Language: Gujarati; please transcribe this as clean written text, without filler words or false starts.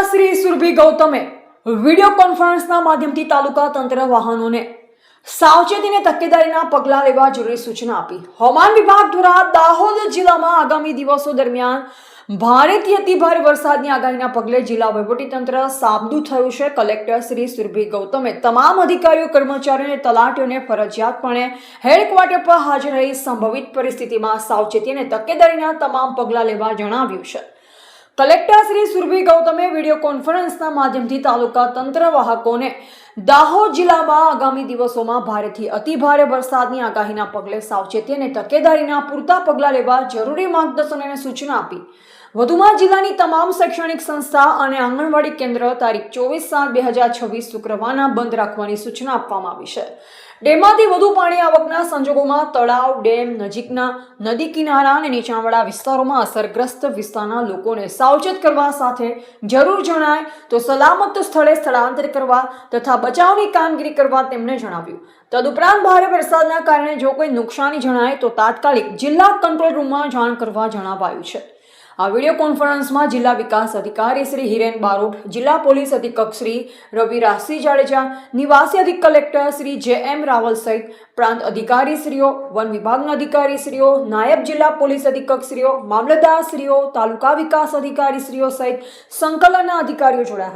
શ્રી સુરભી ગૌતમે વિડીયો કોન્ફરન્સના માધ્યમથી તાલુકા તંત્ર વાહનોને સાવચેતીને તકેદારીના પગલાં લેવા જરૂરી સૂચના આપી. હવામાન વિભાગ દ્વારા દાહોદ જિલ્લામાં આગામી દિવસો દરમિયાન ભારેથી અતિભારે વરસાદની આગાહીના પગલે જિલ્લા વહીવટીતંત્ર સાબદું થયું છે. કલેક્ટર શ્રી સુરભી ગૌતમે તમામ અધિકારીઓ, કર્મચારીઓ અને તલાટીઓને ફરજિયાતપણે હેડક્વાર્ટર પર હાજર રહી સંભવિત પરિસ્થિતિમાં સાવચેતી અને તકેદારીના તમામ પગલાં લેવા જણાવ્યું છે. કલેક્ટર શ્રી સુરભી ગૌતમે વિડીયો કોન્ફરન્સના માધ્યમથી તાલુકા તંત્ર વાહકોને દાહોદ જિલ્લામાં આગામી દિવસોમાં ભારેથી અતિભારે વરસાદની આગાહીના પગલે સાવચેતી અને તકેદારીના પૂરતા પગલાં લેવા જરૂરી માર્ગદર્શન અને સૂચના આપી. વધુમાં જિલ્લાની તમામ શૈક્ષણિક સંસ્થા અને આંગણવાડી કેન્દ્ર તારીખ 24/7/2026 શુક્રવારના બંધ રાખવાની સૂચના આપવામાં આવી છે. ડેમમાંથી વધુ પાણી આવકના સંજોગોમાં તળાવ, ડેમ નજીકના નદી કિનારા અને નીચાણવાળા વિસ્તારોમાં અસરગ્રસ્ત વિસ્તારના લોકોને સાવચેત કરવા સાથે જરૂર જણાય તો સલામત સ્થળે સ્થળાંતર કરવા તથા બચાવની કામગીરી કરવા તેમને જણાવ્યું. તદુપરાંત ભારે વરસાદના કારણે જો કોઈ નુકસાની જણાય તો તાત્કાલિક જિલ્લા કંટ્રોલ રૂમમાં જાણ કરવા જણાવાયું છે. આ વિડીયો કોન્ફરન્સમાં જિલ્લા વિકાસ અધિકારી શ્રી હિરેન બારોટ, જિલ્લા પોલીસ અધિક્ષક શ્રી રવિ રાસી જાડેજા, નિવાસી અધિક કલેક્ટર શ્રી જે.એમ. રાવલ સહિત પ્રાંત અધિકારીશ્રીઓ, વન વિભાગના અધિકારીશ્રીઓ, નાયબ જિલ્લા પોલીસ અધિક્ષકશ્રીઓ, મામલતદારશ્રીઓ, તાલુકા વિકાસ અધિકારીશ્રીઓ સહિત સંકલનના અધિકારીઓ જોડાયા હતા.